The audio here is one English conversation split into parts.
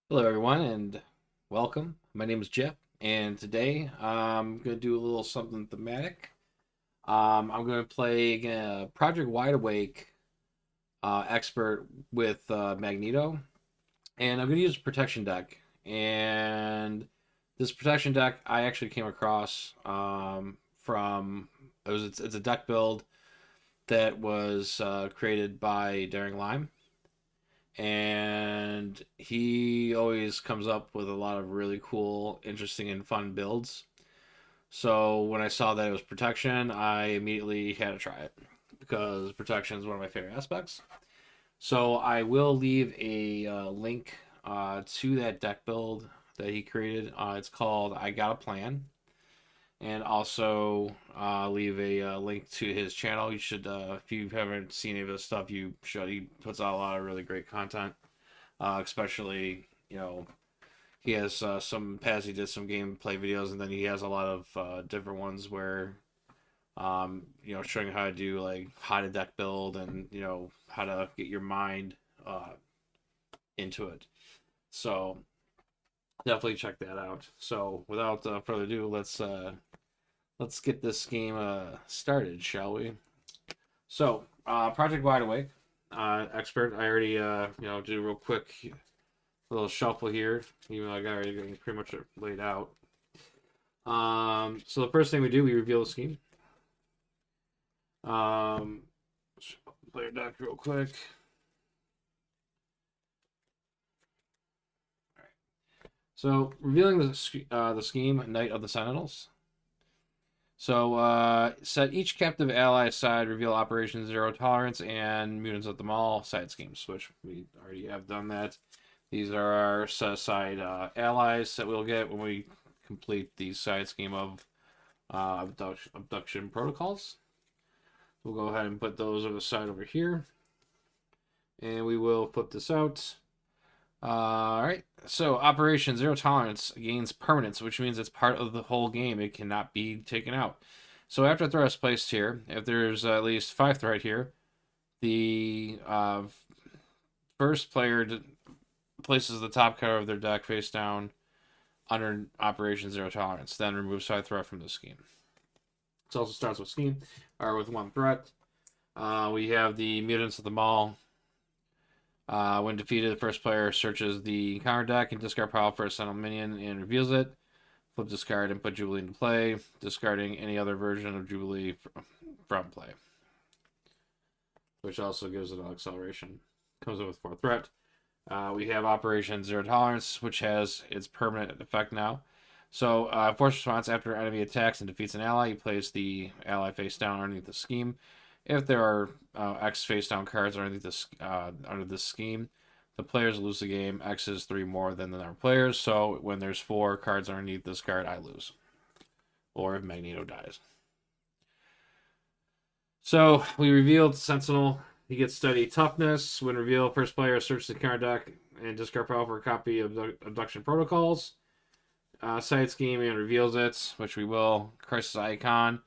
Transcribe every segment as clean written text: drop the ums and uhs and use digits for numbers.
Hello, everyone, and welcome. My name is Jeff, and today I'm going to do a little something thematic. I'm going to play Project WideAwake expert with Magneto, and I'm going to use a protection deck. And this protection deck I actually came across from it's a deck build that was created by Daring Lime, and he always comes up with a lot of really cool, interesting, and fun builds. So when I saw that it was protection, I immediately had to try it because protection is one of my favorite aspects. So I will leave a link to that deck build that he created. It's called I Got a Plan, and also leave a link to his channel. You should, if you haven't seen any of his stuff, you should. He puts out a lot of really great content, especially he has some past he did some gameplay videos, and then he has a lot of different ones where showing how to do like how to deck build and how to get your mind uh, into it. So definitely check that out. So without further ado, let's get this game started, shall we? So Project Wide Awake expert. I already do a real quick little shuffle here, even though I got already pretty much laid out. So the first thing we do, we reveal the scheme. Um, Player deck real quick. All right. So revealing the scheme, Knight of the Sentinels. So set each captive ally aside, reveal Operation Zero Tolerance and Mutants at the Mall side schemes, which we already have done that. These are our set aside allies that we'll get when we complete the side scheme of abduction protocols. We'll go ahead and put those on the side over here. And we will flip this out. All right. So Operation Zero Tolerance gains permanence, which means it's part of the whole game. It cannot be taken out. So after a threat is placed here, if there's at least 5 threat here, the first player places the top card of their deck face down under Operation Zero Tolerance, then removes 5 threat from the scheme. It also starts with scheme, or with 1 threat. We have the Mutants at the Mall. When defeated, the first player searches the counter deck and discard pile for a Sentinel minion and reveals it. Flip discard and put Jubilee into play, discarding any other version of Jubilee from play, which also gives it an acceleration. Comes in with 4 threat. We have Operation Zero Tolerance, which has its permanent effect now. So, force response after an enemy attacks and defeats an ally, you place the ally face down underneath the scheme. If there are X face down cards underneath this under this scheme, the players lose the game. X is 3 more than the number of players. So when there's 4 cards underneath this card, I lose. Or if Magneto dies. So we revealed Sentinel. He gets steady toughness. When revealed, first player searches the card deck and discard pile for a copy of Abduction Protocols. Side scheme and reveals it, which we will. Crisis Icon.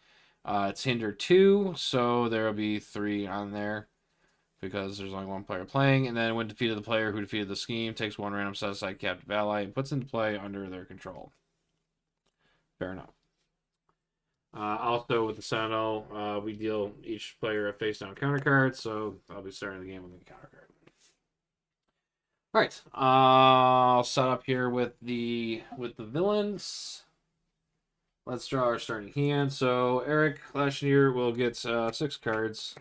It's Hinder 2, so there will be 3 on there because there's only 1 player playing. And then when defeated, the player who defeated the scheme takes 1 random set aside captive ally and puts into play under their control. Fair enough. Also, with the Sentinel, we deal each player a face down counter card, so I'll be starting the game with a counter card. All right, I'll set up here with the villains. Let's draw our starting hand. So Eric Lashnier will get 6 cards.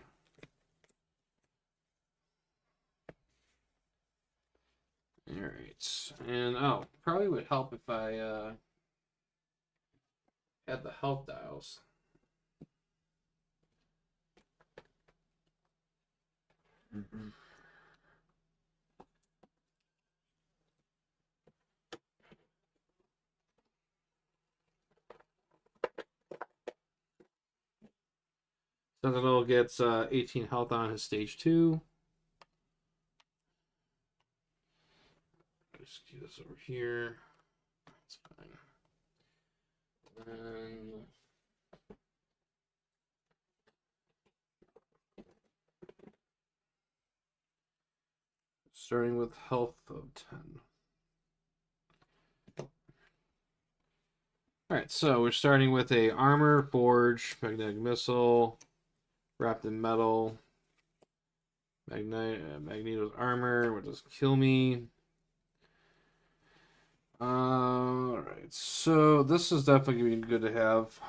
All right, and probably would help if I had the health dials. Mm-hmm. Sentinel gets 18 health on his stage 2. Just keep this over here. That's fine. And starting with health of 10. Alright, so we're starting with a armor, forge, magnetic missile, wrapped in metal, Magneto's armor, which does kill me. Alright, so this is definitely going to be good to have.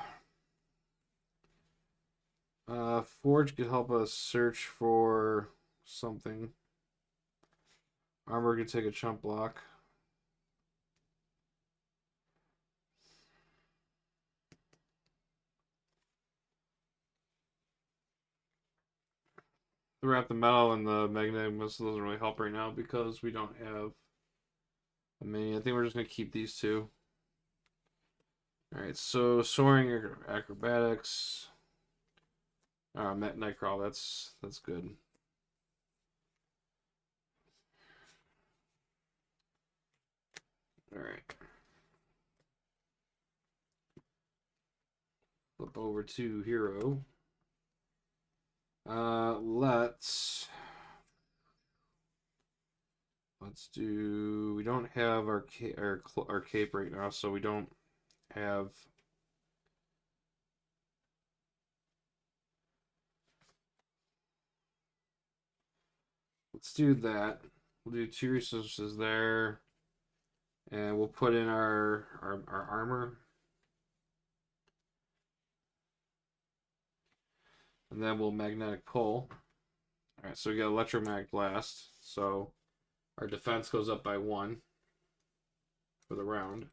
Forge could help us search for something. Armor could take a chump block. The wrap the metal and the magnetic missile doesn't really help right now because we don't have a mini. I think we're just going to keep these two. Alright, so soaring acrobatics. Nightcrawl, that's good. Alright. Flip over to hero. Let's do. We don't have our cape right now, so we don't have. Let's do that. We'll do 2 resources there, and we'll put in our armor, and then we'll magnetic pull. All right, so we got electromagnetic blast. So our defense goes up by 1 for the round.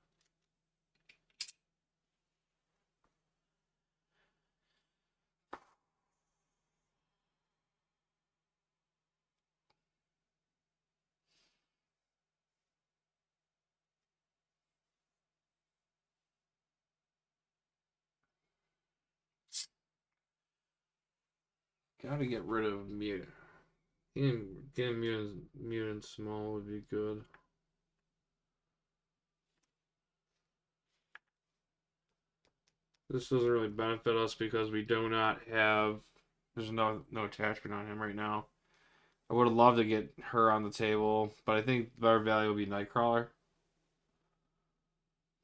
Gotta get rid of mutant. Getting mutant small would be good. This doesn't really benefit us because we do not have. There's no attachment on him right now. I would have loved to get her on the table, but I think our value will be Nightcrawler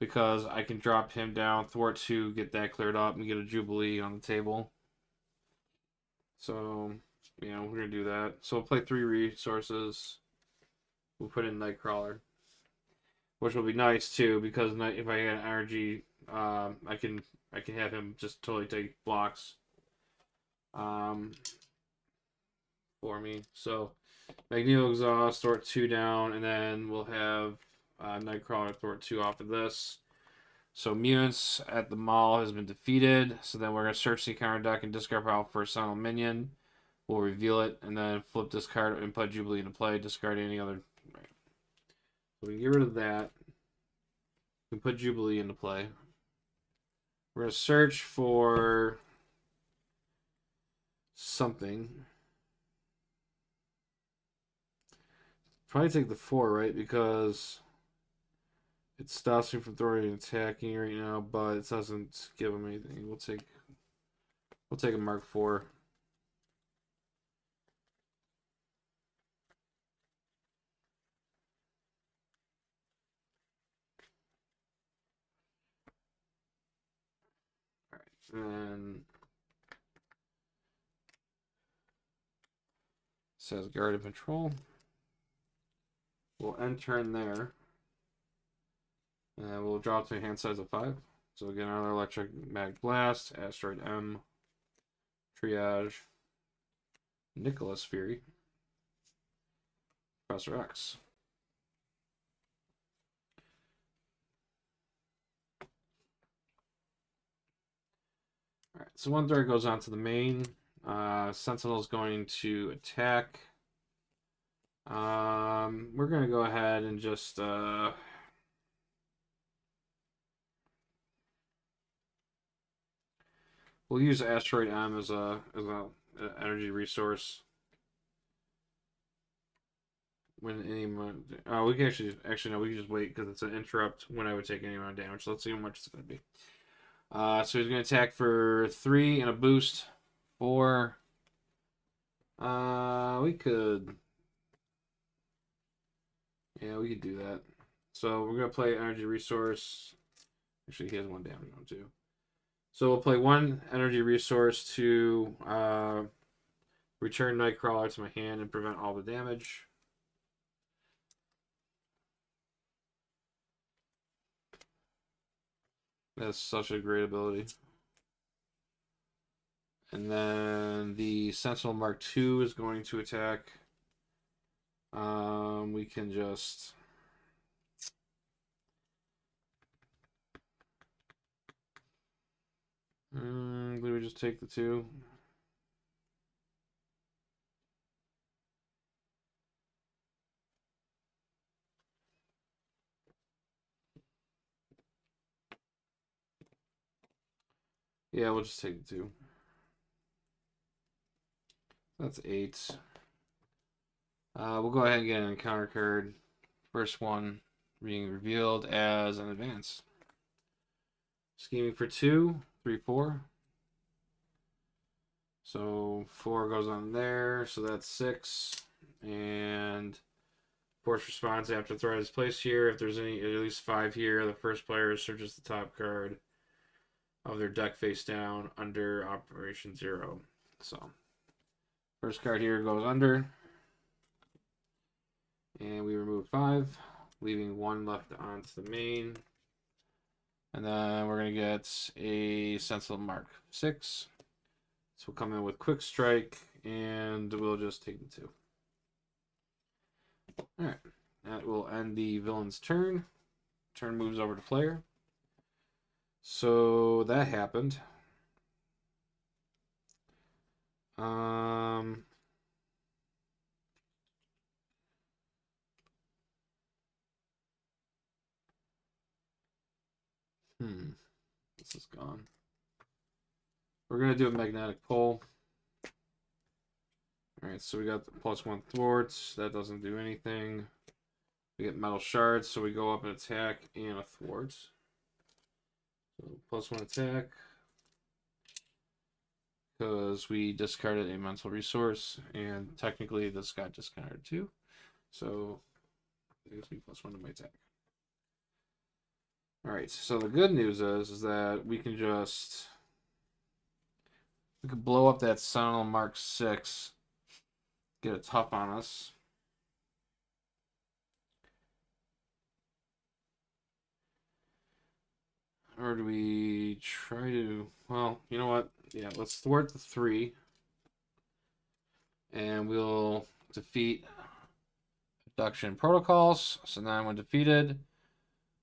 because I can drop him down, thwart 2, get that cleared up, and get a Jubilee on the table. So, we're gonna do that. So we'll play 3 resources. We'll put in Nightcrawler, which will be nice too because if I get energy, I can have him just totally take blocks for me. So Magneto exhaust, thwart 2 down, and then we'll have Nightcrawler thwart 2 off of this. So mutants at the mall has been defeated. So then we're gonna search the counter deck and discard pile for a Sentinel minion. We'll reveal it and then flip this card and put Jubilee into play. Discard any other. Right. So we can get rid of that. We can put Jubilee into play. We're gonna search for something. Probably take the 4, right? Because it stops me from throwing and attacking right now, but it doesn't give him anything. We'll take a Mark 4. And says guard and patrol. We'll end turn there. And we'll drop to a hand size of 5. So again, another electric mag blast, asteroid M, triage, Nicholas Fury, Professor X. Alright, so 1/3 goes on to the main. Sentinel's going to attack. We're gonna go ahead and just we'll use Asteroid M as a energy resource. When any we can actually no, we can just wait because it's an interrupt when I would take any amount of damage. So let's see how much it's gonna be. So he's gonna attack for 3 and a boost. 4. We could. Yeah, we could do that. So we're gonna play energy resource. Actually, he has 1 damage on too. So we'll play 1 energy resource to return Nightcrawler to my hand and prevent all the damage. That's such a great ability. And then the Sentinel Mark II is going to attack. We can just... do we just take the 2? Yeah, we'll just take the 2. That's 8. We'll go ahead and get an encounter card. First one being revealed as an advance. Scheming for 2, 3, 4. So 4 goes on there, so that's 6. And force response after threat is placed here. If there's any, at least 5 here, the first player searches the top card of their deck face down under Operation 0. So first card here goes under. And we remove 5, leaving 1 left onto the main. And then we're going to get a Sentinel Mark 6. So we'll come in with Quick Strike, and we'll just take the 2. Alright, that will end the villain's turn. Turn moves over to player. So that happened. This is gone. We're going to do a magnetic pull. Alright, so we got the +1 thwarts. That doesn't do anything. We get metal shards, so we go up and attack and a thwart. So +1 attack. Because we discarded a mental resource, and technically this got discarded too. So it gives me +1 to my attack. Alright, so the good news is that we can blow up that Sentinel Mark 6, get a tough on us. Or do we try to... Well, you know what? Yeah, let's thwart the 3. And we'll defeat abduction protocols. So now when defeated,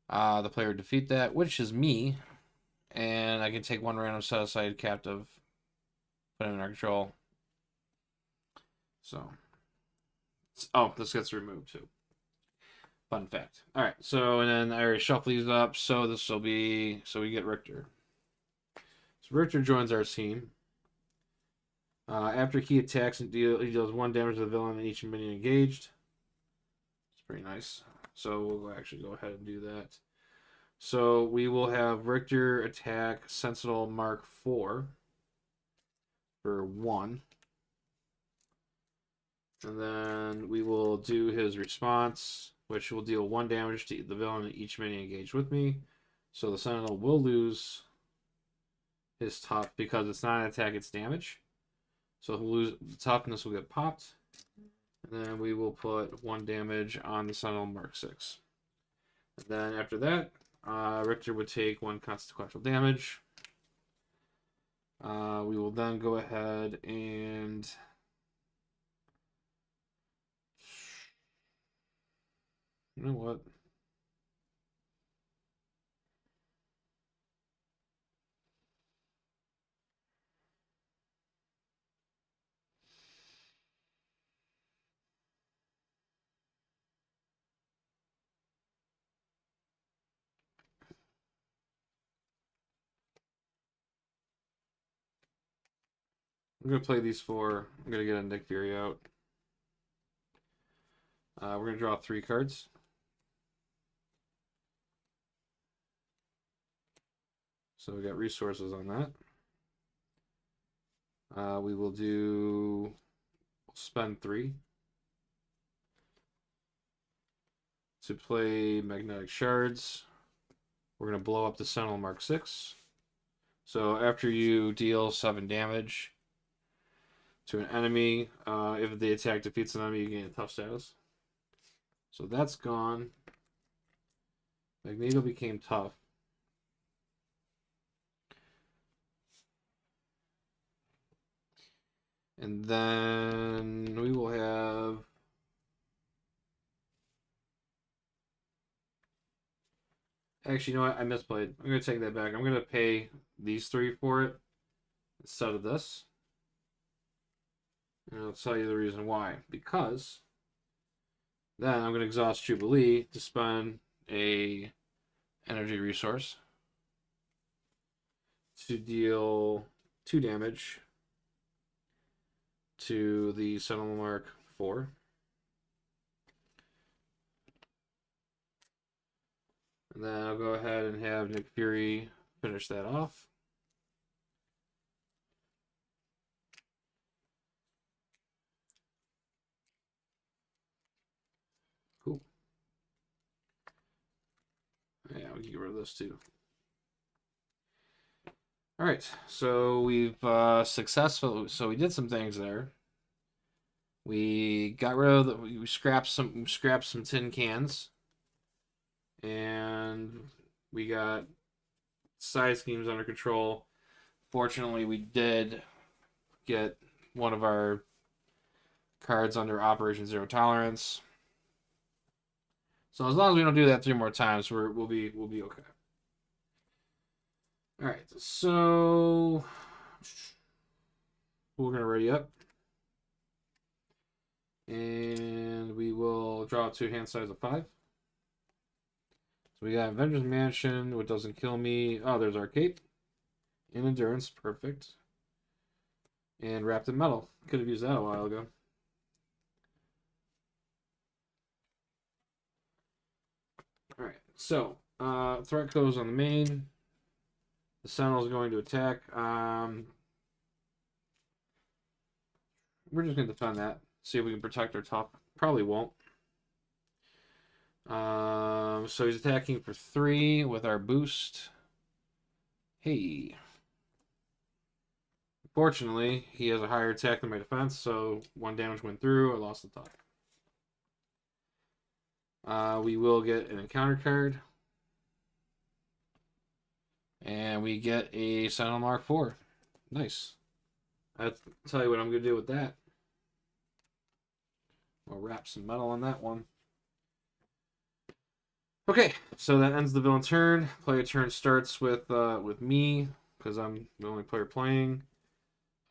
the player would defeat that, which is me. And I can take 1 random set-aside captive, put him in our control. So... Oh, this gets removed too. Fun fact. Alright, so, and then I already shuffle these up, so this will be... So we get Richter. So Richter joins our team. After he attacks and he deals 1 damage to the villain and each minion engaged. It's pretty nice. So we'll actually go ahead and do that. So we will have Richter attack Sentinel Mark 4 for 1. And then we will do his response, which will deal 1 damage to the villain and each minion engaged with me. So the Sentinel will lose his tough because it's not an attack, it's damage. So he'll lose, the toughness will get popped. And then we will put 1 damage on the Sentinel Mark 6. And then after that, Richter would take 1 consequential damage. We will then go ahead and... You know what? I'm going to play these 4. I'm going to get a Nick Fury out. We're going to draw 3 cards. So we got resources on that. We will do... We'll spend 3 to play magnetic shards. We're going to blow up the Sentinel Mark 6. So after you deal 7 damage to an enemy, if the attack defeats an enemy, you gain a tough status. So that's gone. Magneto became tough. And then we will have... Actually, you know what? I misplayed. I'm going to take that back. I'm going to pay these 3 for it instead of this. And I'll tell you the reason why. Because then I'm going to exhaust Jubilee to spend a energy resource to deal 2 damage to the Sentinel Mark 4. And then I'll go ahead and have Nick Fury finish that off. Cool. Yeah, we can get rid of this too. All right, so we've successful. So we did some things there. We got rid of the. We scrapped some tin cans, and we got side schemes under control. Fortunately, we did get one of our cards under Operation Zero Tolerance. So as long as we don't do that 3 more times, we'll be okay. All right, so we're gonna ready up, and we will draw 2 hand size of 5. So we got Avengers Mansion, what doesn't kill me. Oh, there's our cape. In endurance, perfect. And wrapped in metal. Could have used that a while ago. All right, so threat goes on the main. The Sentinel is going to attack. We're just going to defend that. See if we can protect our top. Probably won't. So he's attacking for 3 with our boost. Hey. Fortunately, he has a higher attack than my defense, so 1 damage went through. I lost the top. We will get an encounter card. And we get a Sentinel Mark 4. Nice. I'll tell you what I'm going to do with that. We'll wrap some metal on that one. Okay, so that ends the villain turn. Player turn starts with me, because I'm the only player playing.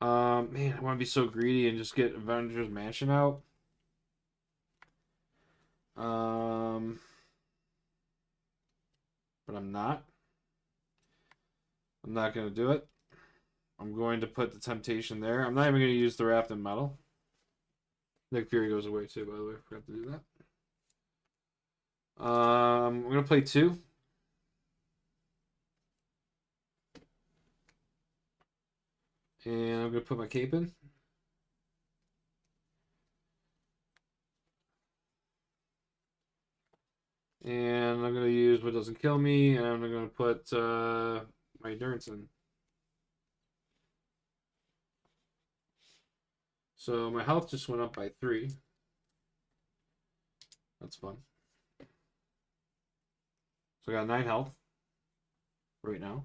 Man, I want to be so greedy and just get Avengers Mansion out. But I'm not. I'm not going to do it. I'm going to put the Temptation there. I'm not even going to use the Wrapped in Metal. Nick Fury goes away too, by the way. I forgot to do that. I'm going to play 2. And I'm going to put my cape in. And I'm going to use what doesn't kill me. And I'm going to put my endurance in. So my health just went up by 3. That's fun. So I got 9 health right now.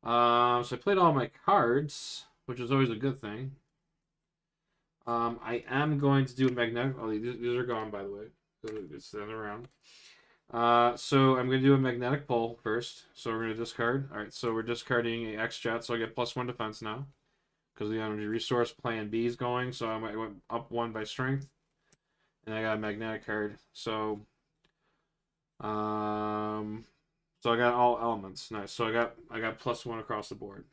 So I played all my cards, which is always a good thing. I am going to do a magnetic. Oh, these are gone, by the way. It's the other round. So I'm going to do a magnetic pull first. So we're going to discard. All right, so we're discarding a X-Jet, so I get +1 defense now. Because the energy resource plan B is going, so I went up 1 by strength. And I got a magnetic card. So so I got all elements. Nice. So I got +1 across the board.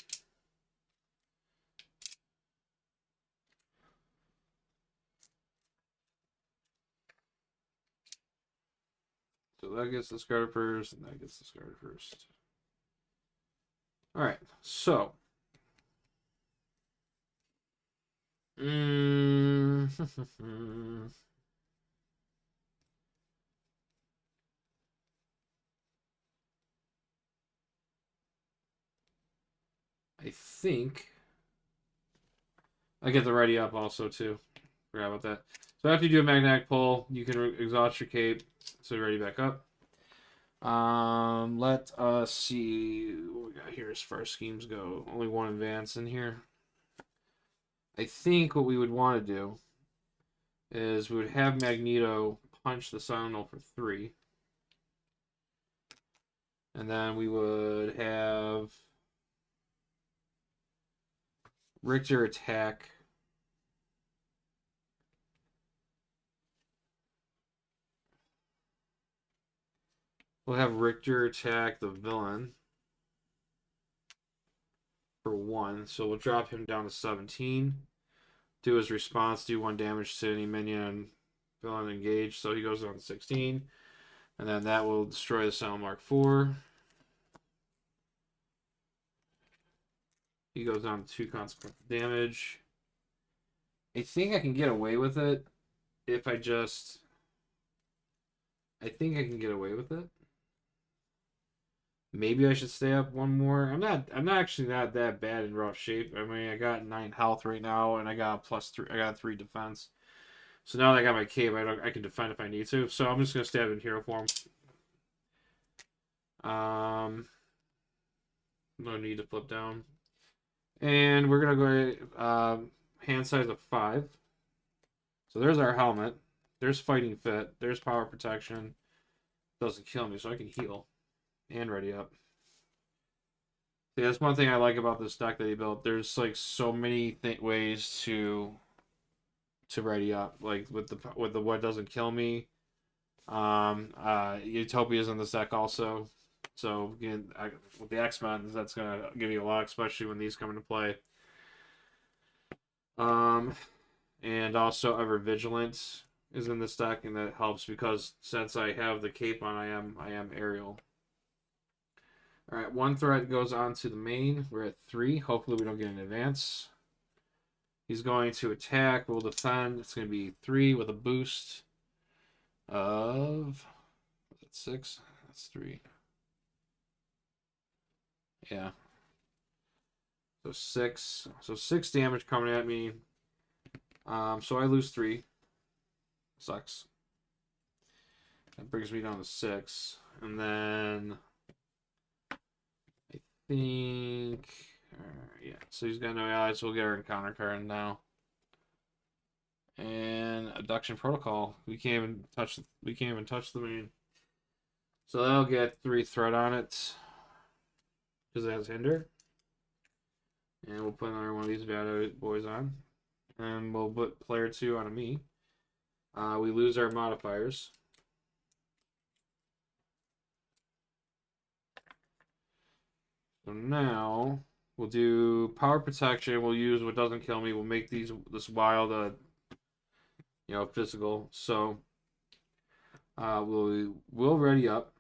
So that gets discarded first, and that gets discarded first. All right. So. think I get the ready up also too. Forgot about that. So after you do a magnetic pull, you can exhaust your cape. So you're ready back up. Let us see what we got here as far as schemes go. Only one advance in here. I think what we would want to do is we would have Magneto punch the Sentinel for 3. And then we would have Richter attack. We'll have Richter attack the villain for 1. So we'll drop him down to 17. Do his response, do 1 damage to any minion villain engaged. So he goes down to 16. And then that will destroy the Sentinel Mark 4. He goes down to 2 consequential damage. I think I can get away with it if I just... I think I can get away with it. Maybe I should stay up 1 more. I'm not actually not that bad in rough shape. I mean, I got 9 health right now, and I got +3. I got 3 defense. So now that I got my cape, I can defend if I need to. So I'm just gonna stab in hero form. No need to flip down. And we're gonna go hand size of 5. So there's our helmet. There's fighting fit. There's power protection. Doesn't kill me, so I can heal and ready up. See, that's one thing I like about this deck that he built. There's like so many ways to ready up, like with the what doesn't kill me. Utopia's in this deck also. So again, with the X-Men, that's gonna give you a lot, especially when these come into play. And also Ever Vigilant is in this deck, and that helps because since I have the cape on, I am aerial. All right, 1 threat goes on to the main. We're at 3. Hopefully we don't get an advance. He's going to attack. We'll defend. It's going to be 3 with a boost of... That's 6. That's 3. Yeah. So 6. So 6 damage coming at me. So I lose 3. Sucks. That brings me down to 6. And then... I think... yeah, so he's got no allies, so we'll get our encounter card now. And Abduction Protocol. We can't even touch the main. So that'll get 3 threat on it. Because it has hinder. And we'll put another one of these bad boys on. And we'll put player 2 on me. We lose our modifiers. So now we'll do power protection. We'll use what doesn't kill me. We'll make this wild physical. So we'll ready up.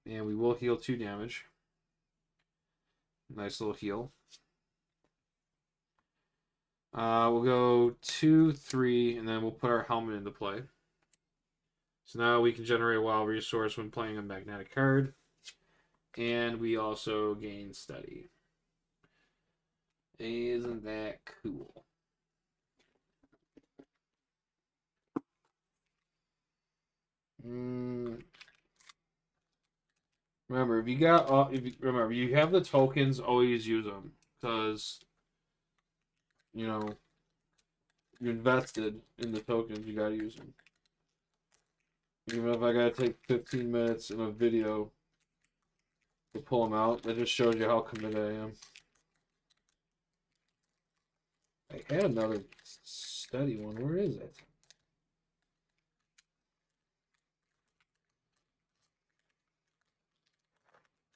And we will heal 2 damage. Nice little heal. We'll go 2, 3, and then we'll put our helmet into play. So now we can generate a wild resource when playing a magnetic card. And we also gain steady. Isn't that cool? Remember, if you have the tokens, always use them because you're invested in the tokens. You gotta use them. Even if I gotta take 15 minutes in a video to pull them out, that just shows you how committed I am. I had another steady one. Where is it?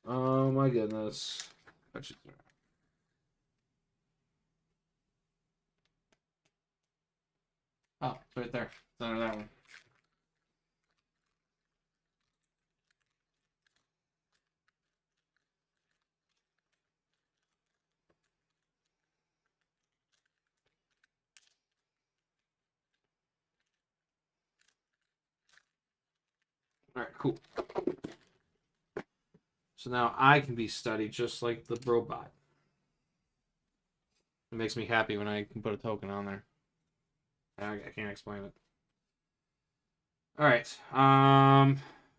Oh my goodness. Oh, it's right there. It's under that one. Alright, cool. So now I can be studied just like the robot. It makes me happy when I can put a token on there. I can't explain it. All right.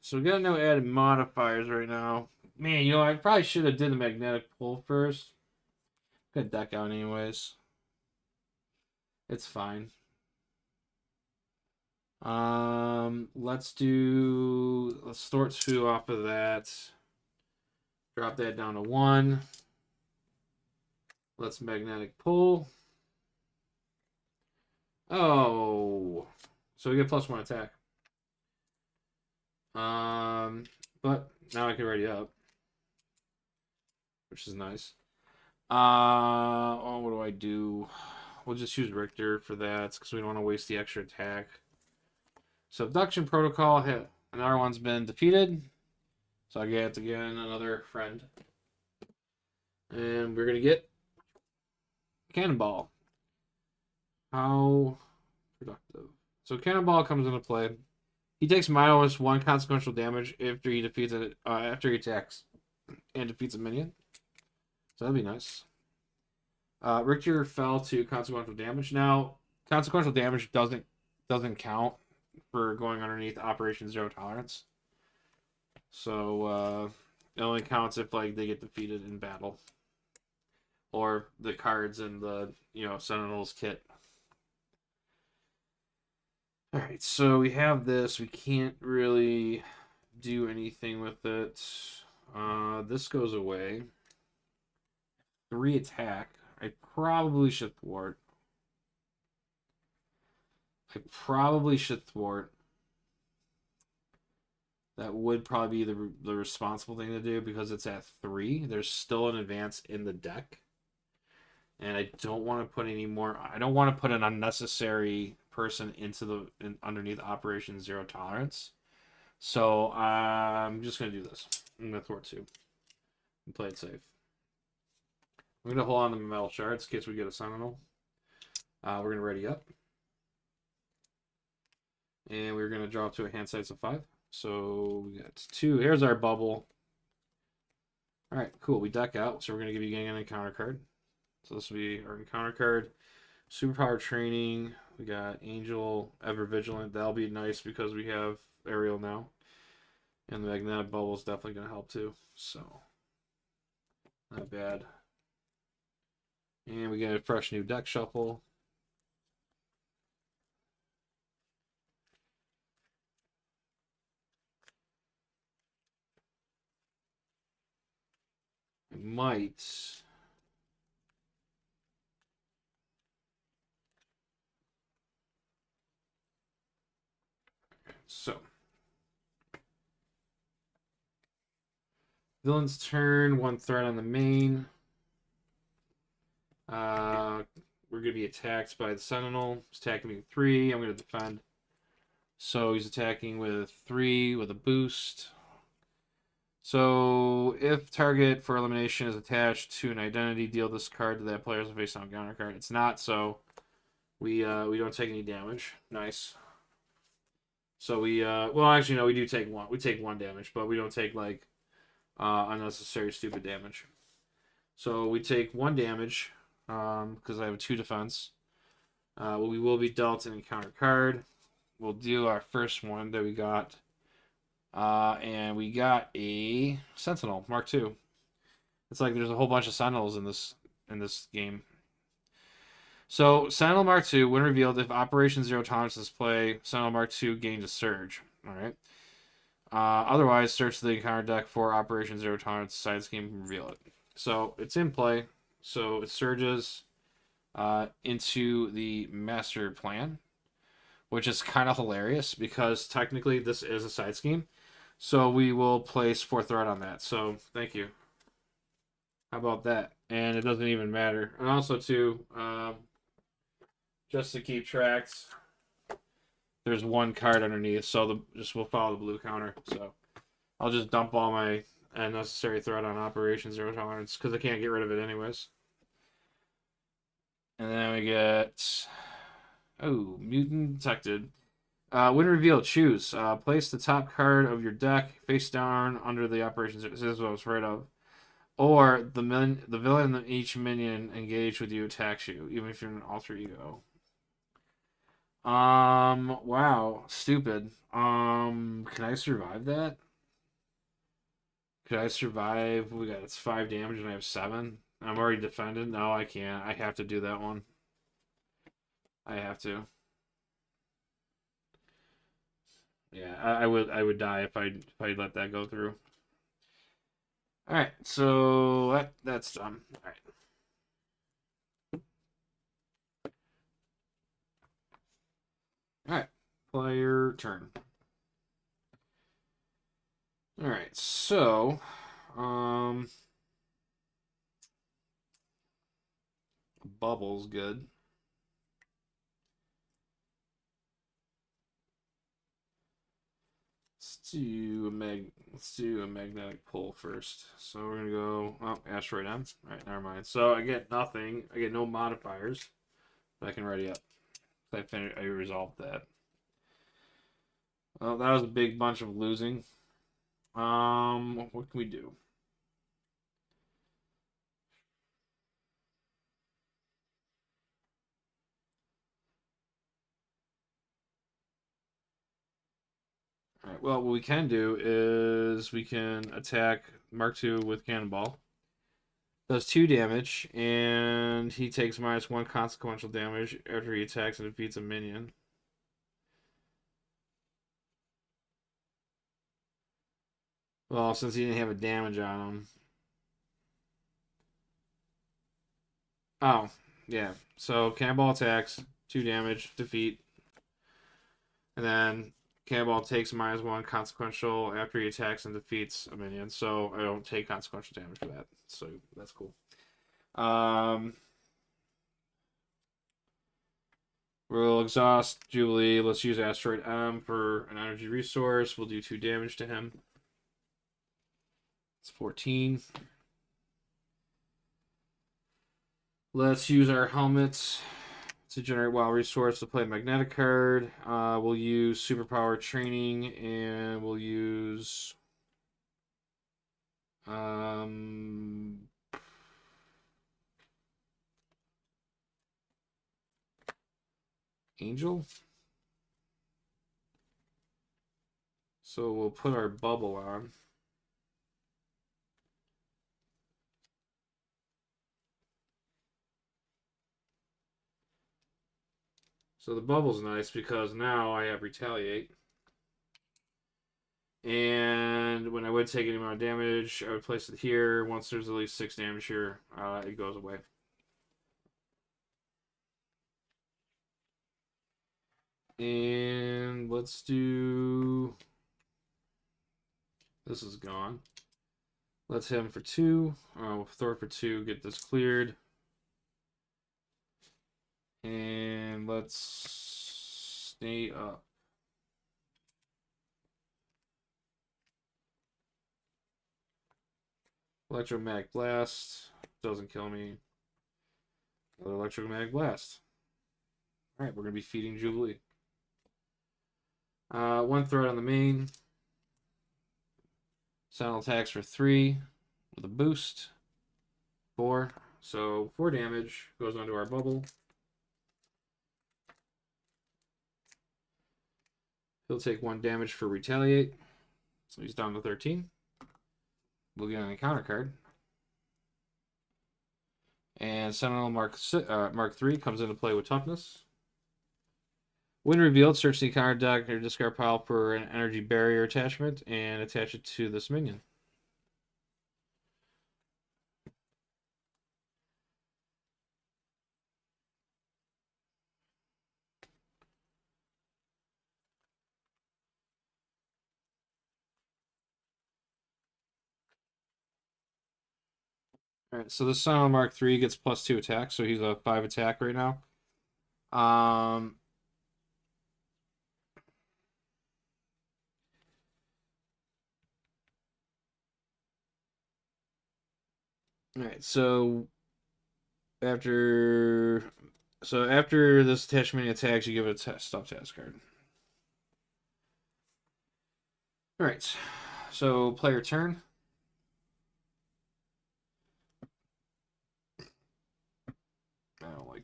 So we got no added modifiers right now. Man, I probably should have did the magnetic pull first. Good deck out anyways. It's fine. Let's store 2 off of that. Drop that down to 1. Let's magnetic pull. Oh, so we get +1 attack. But now I can ready up, which is nice. What do I do? We'll just use Richter for that because we don't want to waste the extra attack. So abduction protocol hit. Another one's been defeated. So I get again another friend. And we're gonna get Cannonball. How productive. So Cannonball comes into play. He takes -1 consequential damage after he defeats it after he attacks and defeats a minion. So that'd be nice. Richter fell to consequential damage. Now, consequential damage doesn't count for going underneath Operation Zero Tolerance. So it only counts if they get defeated in battle. Or the cards in the Sentinel's kit. Alright, so we have this. We can't really do anything with it. This goes away. 3 attack. I probably should thwart. That would probably be the responsible thing to do because it's at 3. There's still an advance in the deck. And I don't want to put any more. I don't want to put an unnecessary person underneath Operation Zero Tolerance. So I'm just going to do this. I'm going to thwart 2 and play it safe. I'm going to hold on to the metal shards in case we get a Sentinel. We're going to ready up. And we're going to draw up to a hand size of 5. So we got 2. Here's our bubble. All right, cool. We deck out. So we're going to give you an encounter card. So this will be our encounter card. Superpower training. We got Angel, Ever Vigilant. That'll be nice because we have Ariel now. And the magnetic bubble is definitely going to help too. So, not bad. And we get a fresh new deck shuffle. I might. So. Villain's turn, 1 threat on the main. We're going to be attacked by the Sentinel. He's attacking me with 3. I'm going to defend. So he's attacking with 3 with a boost. So if target for elimination is attached to an identity, deal this card to that player's face-down counter card. It's not, so we don't take any damage. Nice. So we well actually no, we do take 1. We take 1 damage, but we don't take unnecessary stupid damage. So we take 1 damage because I have a 2 defense. We will be dealt an encounter card. We'll do our first one that we got. And we got a Sentinel Mark II. It's like there's a whole bunch of Sentinels in this game. So Sentinel Mark II, when revealed, if Operation Zero Tolerance is play, Sentinel Mark II gains a surge. All right. Otherwise, search the encounter deck for Operation Zero Tolerance side scheme and reveal it. So it's in play. So it surges into the master plan, which is kind of hilarious because technically this is a side scheme. So we will place 4 threat on that. So thank you. How about that? And it doesn't even matter. And also too, just to keep tracks, there's 1 card underneath. So we'll follow the blue counter. So I'll just dump all my unnecessary threat on Operation Zero Tolerance because I can't get rid of it anyways. And then we get mutant detected. When revealed, choose. Place the top card of your deck face down under the Operation Zero. This is what I was afraid of. Or the villain of each minion engaged with you attacks you, even if you're an alter ego. Wow, stupid. Can I survive that? Could I survive? We got it's 5 damage and I have 7. I'm already defended. No, I can't. I have to do that one. I have to. Yeah, I would die if I let that go through. All right, so that's done. All right. All right. Player turn. All right. So, um, bubble's good. Let's do a magnetic pull first. So we're gonna go asteroid M. All right, never mind. So I get nothing. I get no modifiers. But I can ready up. I resolved that. Well, that was a big bunch of losing. What can we do? All right. Well, what we can do is we can attack Mark II with Cannonball. Does 2 damage, and he takes -1 consequential damage after he attacks and defeats a minion. Well, since he didn't have a damage on him. Oh, yeah. So Cannonball attacks, 2 damage, defeat. And then Cannonball takes -1 consequential after he attacks and defeats a minion. So I don't take consequential damage for that. So that's cool. We'll exhaust Jubilee. Let's use Asteroid M for an energy resource. We'll do 2 damage to him. It's 14. Let's use our helmets to generate wild resource to play a magnetic card. We'll use superpower training and we'll use Angel. So we'll put our bubble on. So the bubble's nice because now I have retaliate. And when I would take any amount of damage, I would place it here. Once there's at least 6 damage here, it goes away. And let's do... This is gone. Let's hit him for 2. Throw it for 2, get this cleared. And let's stay up. Electromagnetic Blast. Doesn't kill me. Another Electromagnetic Blast. Alright, we're going to be feeding Jubilee. 1 threat on the main. Sentinel attacks for 3 with a boost. 4. So 4 damage goes onto our bubble. He'll take 1 damage for retaliate. So he's down to 13. We'll get an encounter card. And Sentinel Mark 3 comes into play with toughness. When revealed, search the encounter deck or discard pile for an energy barrier attachment and attach it to this minion. Alright, so this Sentinel Mark 3 gets +2 attack, so he's a 5 attack right now. Alright, so after this attachment attacks, you give it a stop task card. Alright, so player turn.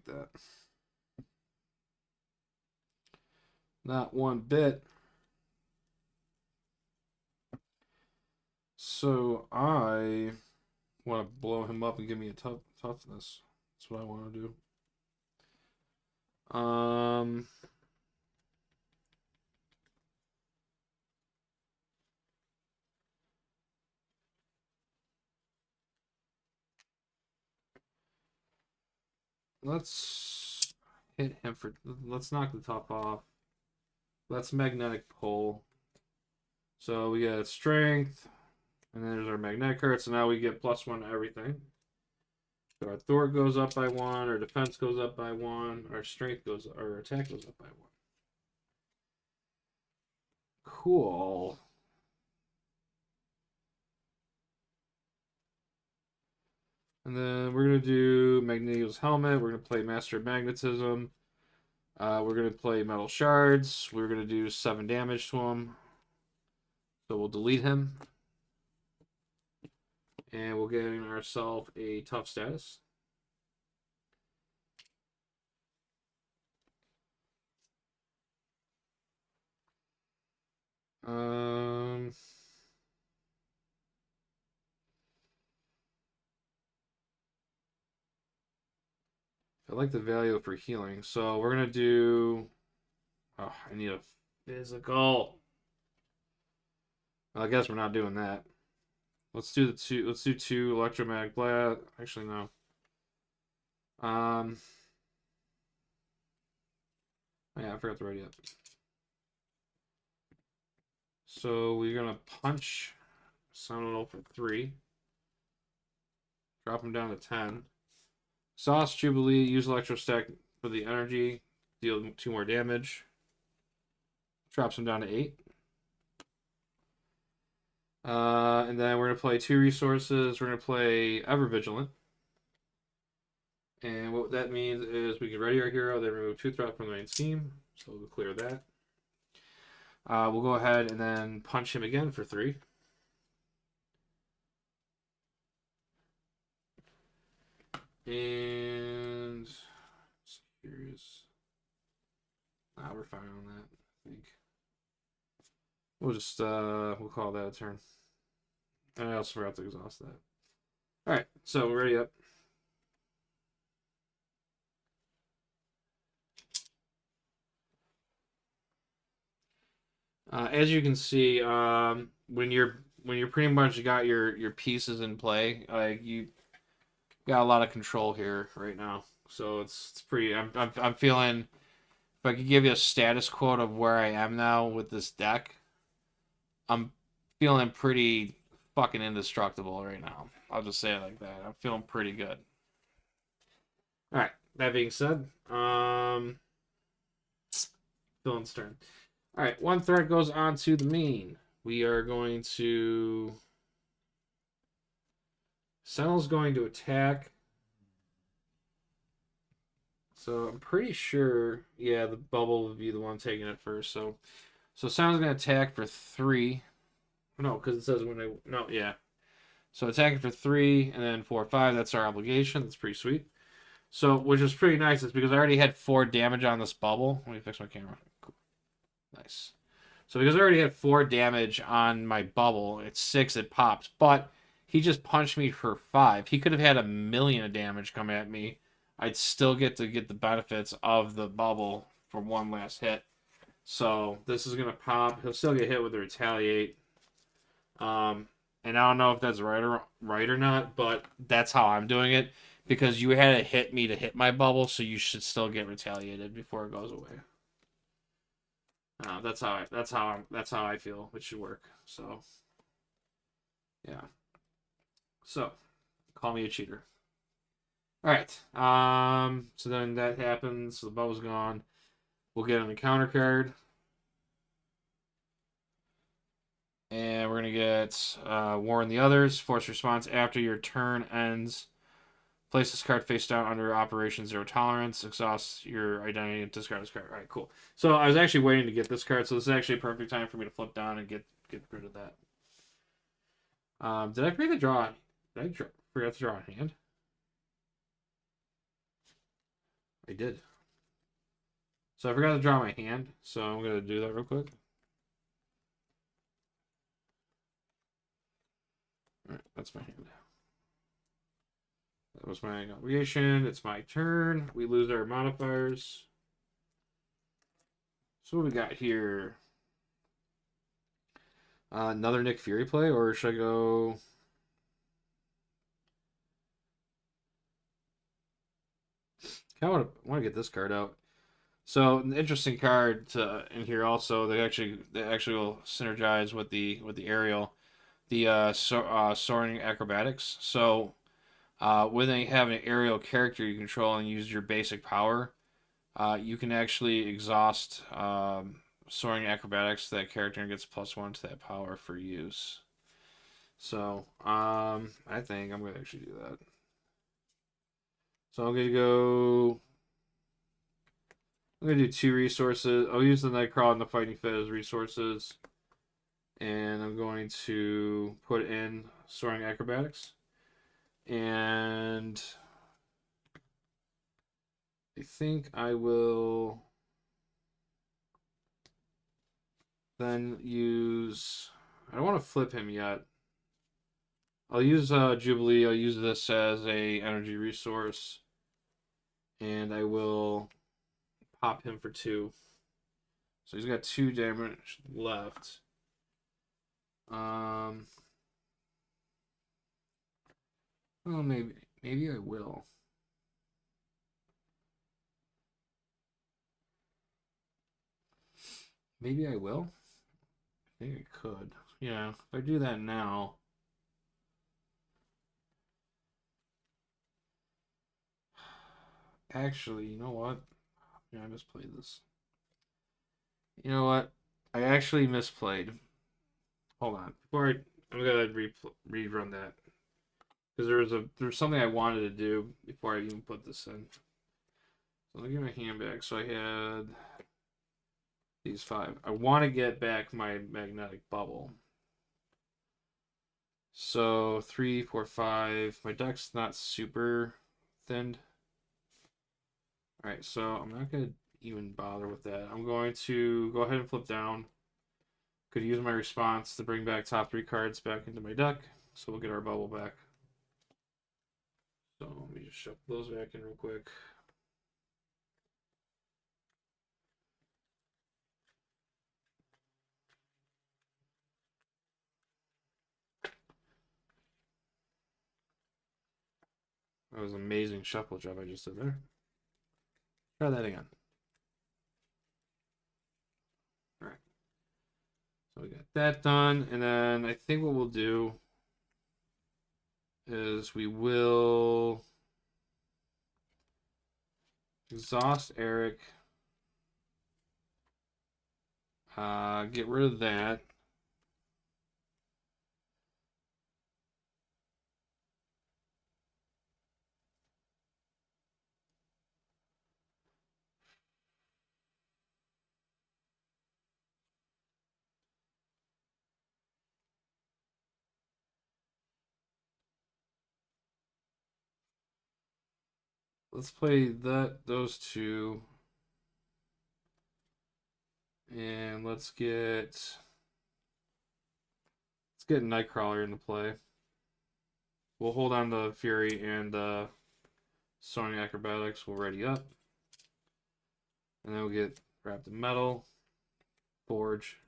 like that. Not one bit. So I want to blow him up and give me a toughness. That's what I want to do. Let's hit him for. Let's knock the top off. Let's magnetic pull. So we get strength, and then there's our magnetic card. So now we get +1 to everything. So our Thor goes up by 1, our defense goes up by 1, our strength goes, our attack goes up by 1. Cool. And then we're gonna do Magneto's helmet. We're gonna play Master of Magnetism. We're gonna play Metal Shards. We're gonna do 7 damage to him. So we'll delete him. And we'll get ourselves a tough status. I like the value for healing. So we're gonna do. Oh, I need a physical. Well, I guess we're not doing that. Let's do the two. Let's do 2 electromagnetic blast. Actually, no. Yeah, I forgot to write it up. So we're gonna punch Sentinel for 3. Drop him down to 10. Sauce Jubilee. Use Electrostack for the energy. Deal 2 more damage. Drops him down to 8. And then we're gonna play 2 resources. We're gonna play Ever Vigilant. And what that means is we can ready our hero, then remove 2 threats from the main scheme. So we'll clear that. We'll go ahead and then punch him again for 3. And curious. We're fine on that, I think. We'll just we'll call that a turn. And I also forgot to exhaust that. Alright, so we're ready up. As you can see, when you're pretty much got your pieces in play, like you got a lot of control here right now. So it's pretty. I'm feeling. If I could give you a status quote of where I am now with this deck, I'm feeling pretty fucking indestructible right now. I'll just say it like that. I'm feeling pretty good. All right. That being said, Dylan's turn. All right. 1 threat goes on to the main. We are going to. Sentinel's going to attack. So I'm pretty sure, yeah, the bubble would be the one taking it first. So Sentinel's going to attack for 3. No, because it says when I. No, yeah. So attacking for 3 and then 4, 5. That's our obligation. That's pretty sweet. So, which is pretty nice, is because I already had 4 damage on this bubble. Let me fix my camera. Cool. Nice. So because I already had 4 damage on my bubble, it's 6, it pops. But he just punched me for 5. He could have had 1,000,000 of damage come at me. I'd still get to get the benefits of the bubble for 1 last hit. So this is gonna pop. He'll still get hit with the retaliate. And I don't know if that's right or not, but that's how I'm doing it because you had to hit me to hit my bubble, so you should still get retaliated before it goes away. That's how I feel it should work. So yeah. So call me a cheater. All right. So then that happens. So the bubble's gone. We'll get an encounter card. And we're going to get Warn the Others. Force response after your turn ends. Place this card face down under Operation Zero Tolerance. Exhaust your identity and discard this card. All right, cool. So I was actually waiting to get this card, so this is actually a perfect time for me to flip down and get rid of that. Did I forget to draw? Did I forget to draw a hand? I did. So I forgot to draw my hand, so I'm going to do that real quick. All right, that's my hand. That was my obligation. It's my turn. We lose our modifiers. So what we got here? Another Nick Fury play, or should I go? I want to get this card out. So an interesting card to in here also. They actually will synergize with the aerial, the soaring acrobatics. So when they have an aerial character you control and use your basic power, you can actually exhaust soaring acrobatics to that character and gets +1 to that power for use. So I think I'm gonna actually do that. So I'm gonna go. I'm gonna do 2 resources. I'll use the Nightcrawler and the Fighting Fit as resources, and I'm going to put in Soaring Acrobatics, and I think I will then use. I don't want to flip him yet. I'll use Jubilee. I'll use this as a energy resource, and I will pop him for 2. So he's got 2 damage left. Well, maybe I will. Maybe I will. I think I could. Yeah, if I do that now. Actually, you know what? Yeah, I misplayed this. You know what? I actually misplayed. Hold on. I'm gonna rerun that because there's something I wanted to do before I even put this in. So let me get my hand back. So I had these 5. I want to get back my magnetic bubble. So 3, 4, 5. My deck's not super thinned. All right, so I'm not gonna even bother with that. I'm going to go ahead and flip down. Could use my response to bring back top 3 cards back into my deck, so we'll get our bubble back. So let me just shuffle those back in real quick. That was an amazing shuffle job I just did there. Try that again. All right. So we got that done, and then I think what we'll do is we will exhaust Eric. Get rid of that. Let's play those 2. And let's get Nightcrawler into play. We'll hold on to Fury and Soaring Acrobatics. We'll ready up. And then we'll get Wrapped in Metal, Forge,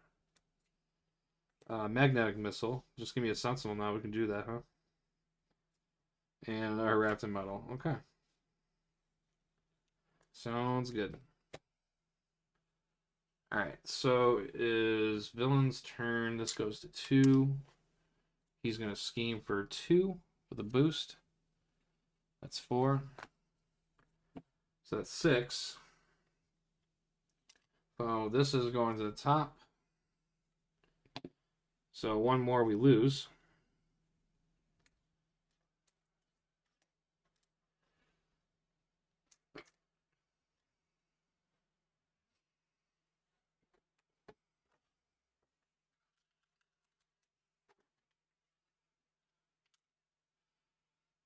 Magnetic Missile. Just give me a Sentinel now. We can do that, huh? And our Wrapped in Metal. Okay. Sounds good. Alright, so is Villain's turn. This goes to 2. He's going to scheme for 2 with a boost. That's 4. So that's 6. So this is going to the top. So 1 more we lose.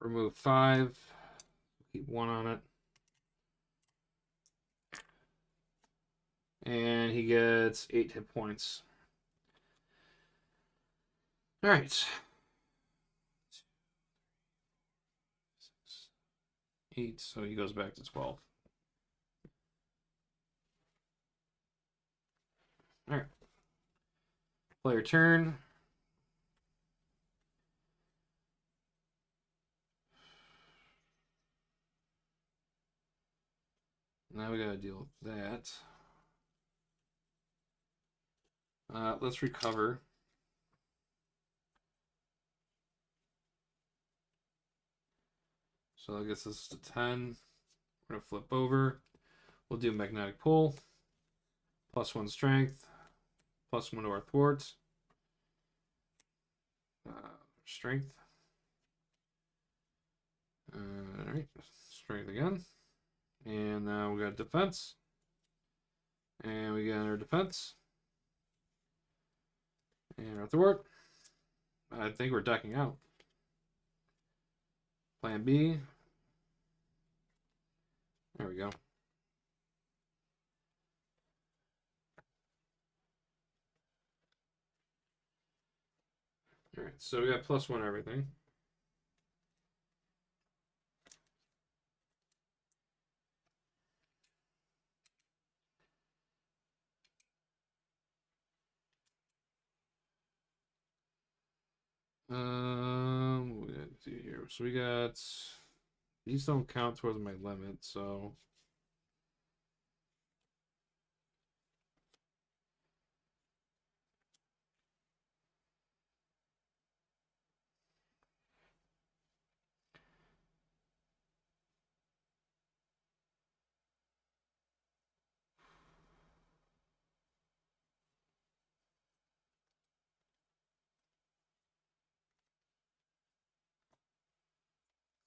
Remove 5. Keep 1 on it. and he gets 8 hit points. All right. 8, so he goes back to 12. All right. Player turn. Now we gotta deal with that. Let's recover. So that gets us to 10. We're gonna flip over. We'll do magnetic pull. +1 strength. +1 to our thwarts. Strength. All right, strength again. And now we got defense. And we got our defense. And our thwart. I think we're decking out. Plan B. There we go. All right, so we got +1 everything. What we gotta do here? So we got these don't count towards my limit, so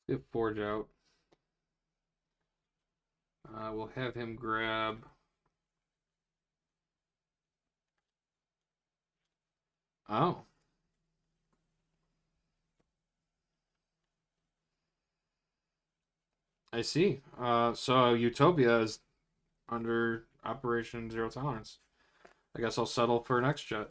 let's get Forge out. We'll have him grab. Oh. I see. So Utopia is under Operation Zero Tolerance. I guess I'll settle for an X-Jet.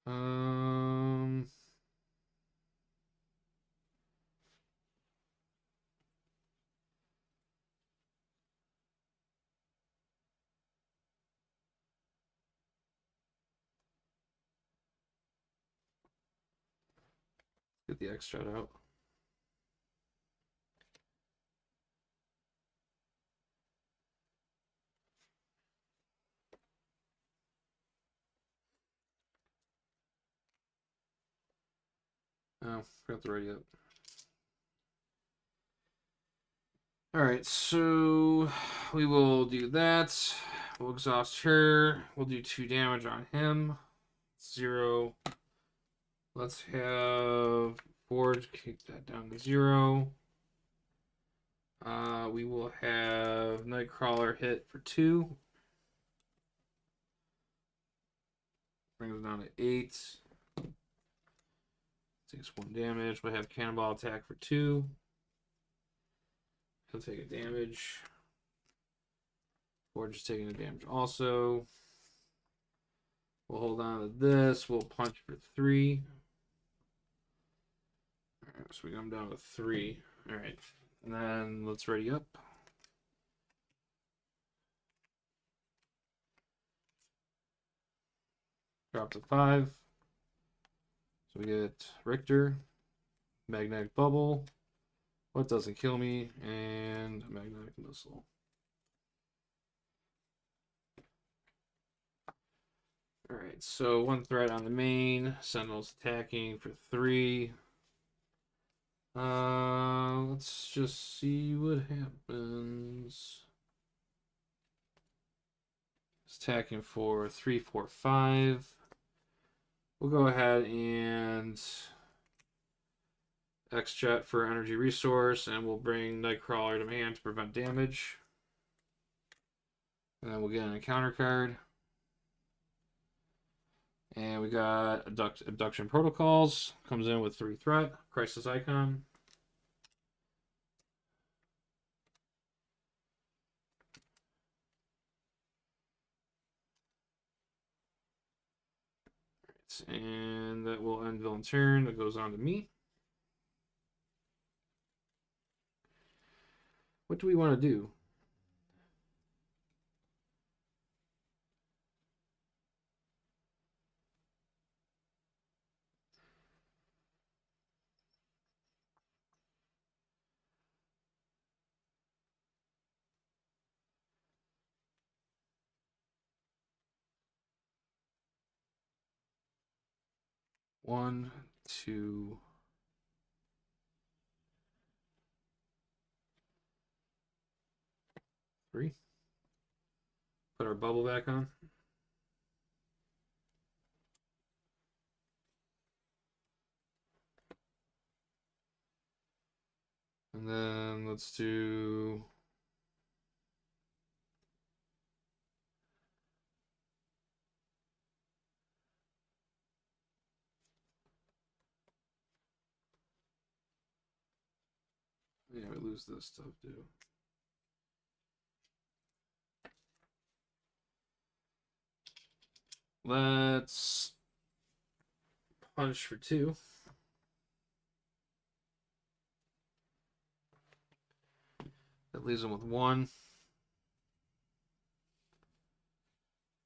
Um, get the X-Jet out. Oh, forgot to write it. All right, so we will do that. We'll exhaust her. We'll do 2 damage on him. 0. Let's have Forge kick that down to 0. We will have Nightcrawler hit for 2. Brings it down to 8. Takes 1 damage. We'll have Cannonball attack for 2. He'll take a damage. Forge is taking a damage also. We'll hold on to this. We'll punch for 3. Alright, so we come down to 3. Alright. And then let's ready up. Drop to 5. So we get Richter, Magnetic Bubble, What Doesn't Kill Me, and Magnetic Missile. Alright, so 1 threat on the main. Sentinel's attacking for 3. Let's just see what happens. It's attacking for 3, 4, 5. We'll go ahead and X-Jet for energy resource, and we'll bring Nightcrawler to my hand to prevent damage. And then we'll get an encounter card. And we got abduction protocols. Comes in with 3 threat. Crisis icon. And that will end villain turn. That goes on to me. What do we want to do? One, two, three. Put our bubble back on. And then let's do yeah, we lose this stuff too. Let's punch for 2. That leaves him with 1.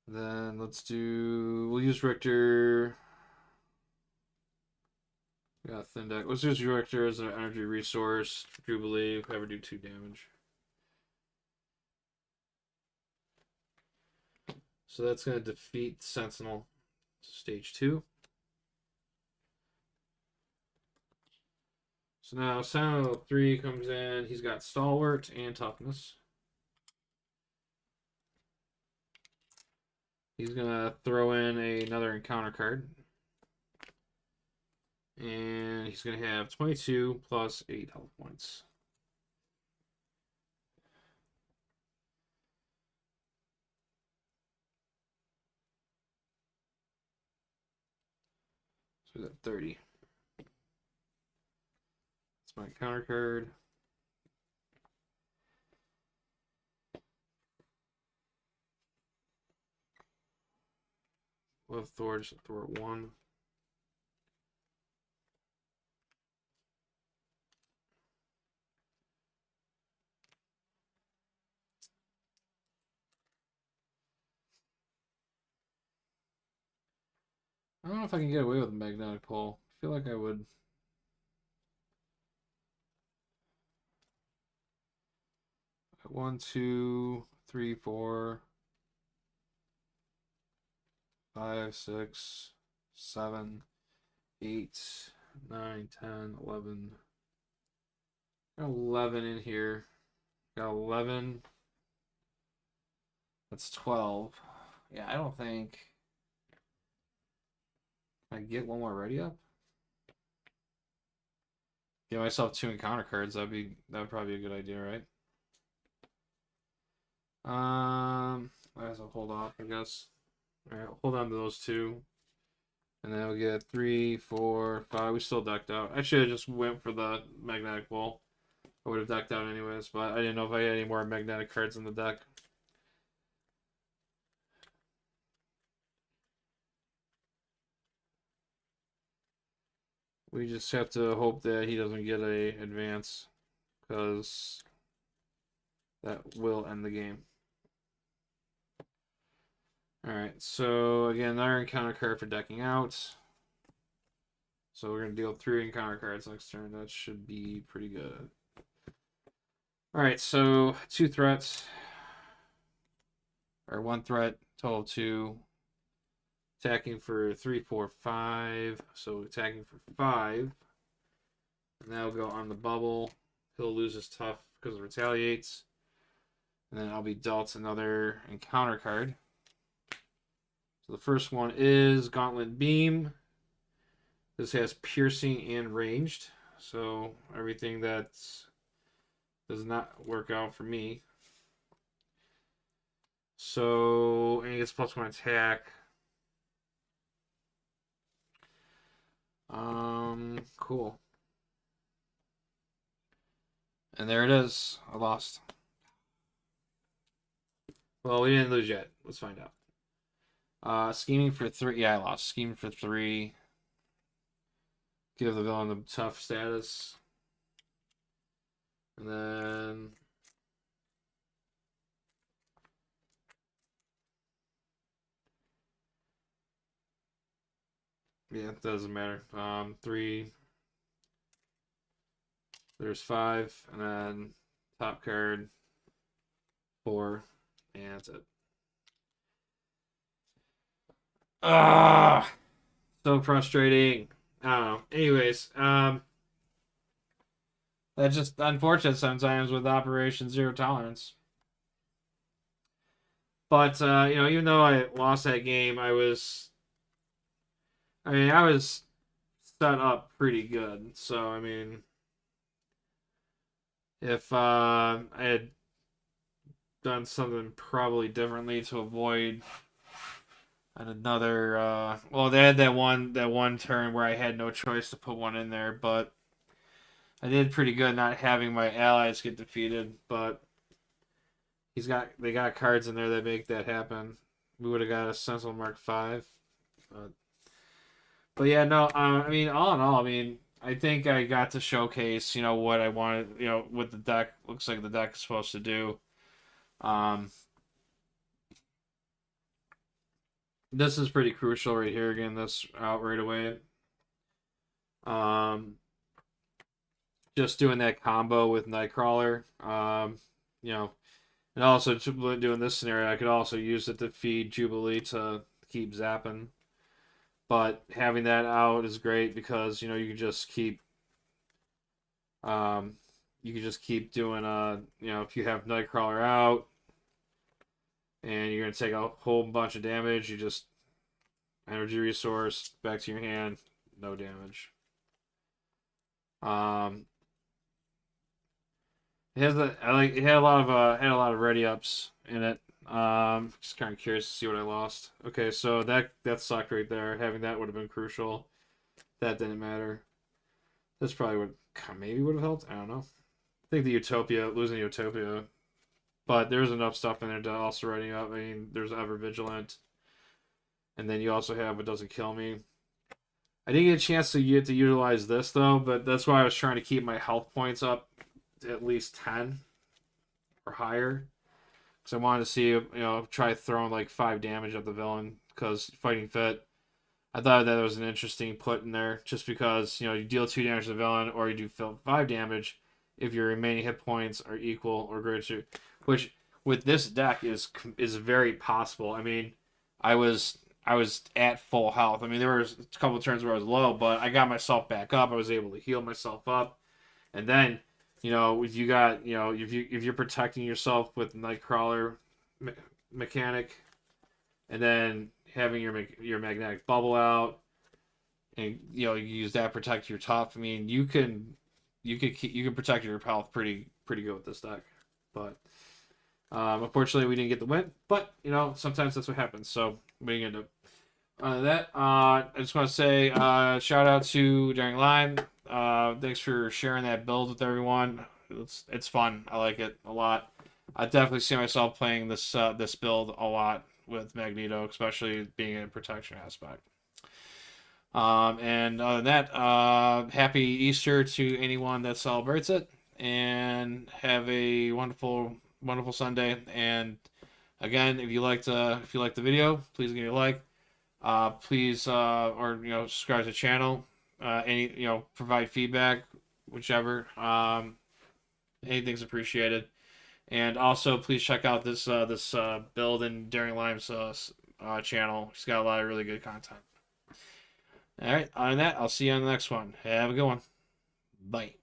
Then we'll use Richter. We got thin deck. Let's use Richter as an energy resource. Jubilee, whoever do 2 damage. So that's going to defeat Sentinel. Stage 2. So now Sentinel 3 comes in. He's got Stalwart and Toughness. He's going to throw in another encounter card. And he's going to have 22 plus 8 health points. So we got 30. That's my counter card. Love Thor, just Thor at 1. I don't know if I can get away with a magnetic pole. I feel like I would. 1, 2, 3, 4, 5, 6, 7, 8, 9, 10, 11. Got 11 in here. Got 11. That's 12. Yeah, I don't think. Can I get one more ready up? Give myself 2 encounter cards. That'd probably be a good idea, right? I guess I'll hold off, I guess. Alright, hold on to those 2. And then we'll get 3, 4, 5. We still decked out. I should have just went for the magnetic ball. I would have decked out anyways, but I didn't know if I had any more magnetic cards in the deck. We just have to hope that he doesn't get a advance, because that will end the game. Alright, so again, another encounter card for decking out. So we're going to deal 3 encounter cards next turn. That should be pretty good. Alright, so 2 threats. Or 1 threat, total of 2. Attacking for 3, 4, 5. So attacking for 5. And that'll go on the bubble. He'll lose his tough because it retaliates. And then I'll be dealt another encounter card. So the first one is Gauntlet Beam. This has piercing and ranged. So everything that does not work out for me. So, and he gets +1 attack. Cool. And there it is. I lost. Well, we didn't lose yet. Let's find out. Scheming for 3. Yeah, I lost. Scheming for 3. Give the villain the tough status. And then... yeah, it doesn't matter. 3. There's 5. And then top card. 4. And that's it. Ah! So frustrating. I don't know. Anyways, that's just unfortunate sometimes with Operation Zero Tolerance. But even though I lost that game, I was set up pretty good. So I mean, if I had done something probably differently to avoid another, well, they had that one turn where I had no choice to put one in there, but I did pretty good not having my allies get defeated. But they got cards in there that make that happen. We would have got a Sentinel Mark 5. But yeah, no, I mean, all in all, I mean, I think I got to showcase, what I wanted, what the deck looks like the deck is supposed to do. Um, this is pretty crucial right here. Again, this out right away. Um, just doing that combo with Nightcrawler. You know, and also doing this scenario, I could also use it to feed Jubilee to keep zapping. But having that out is great because you can just keep um, doing if you have Nightcrawler out and you're gonna take a whole bunch of damage, you just energy resource back to your hand, no damage. Um, it had a lot of ready ups in it. Just kind of curious to see what I lost. Okay, so that sucked right there. Having that would have been crucial. That didn't matter. This probably maybe would have helped. I don't know. I think losing the Utopia, but there's enough stuff in there to also ready up. I mean, there's Ever Vigilant, and then you also have What Doesn't Kill Me. I didn't get a chance to utilize this though, but that's why I was trying to keep my health points up to at least 10 or higher. Because I wanted to see, try throwing like 5 damage at the villain. Because Fighting Fit, I thought that was an interesting put in there. Just because, you deal 2 damage to the villain, or you do 5 damage if your remaining hit points are equal or greater to. Which, with this deck, is very possible. I mean, I was at full health. I mean, there was a couple of turns where I was low, but I got myself back up. I was able to heal myself up, and then if you got if you're protecting yourself with Nightcrawler mechanic, and then having your magnetic bubble out, and you use that to protect your top. I mean, you can protect your health pretty good with this deck, but. Unfortunately, we didn't get the win, but sometimes that's what happens. So what are you gonna do? I just want to say shout out to During Line. Thanks for sharing that build with everyone. It's fun. I like it a lot. I definitely see myself playing this build a lot with Magneto, especially being in a protection aspect. And other than that, happy Easter to anyone that celebrates it, and have a wonderful Sunday. And again, if you liked the video, please give me a like. Please or subscribe to the channel. Provide feedback, whichever. Anything's appreciated. And also, please check out this build in Daring Lime's channel. He's got a lot of really good content. All right. Other than that, I'll see you on the next one. Have a good one. Bye.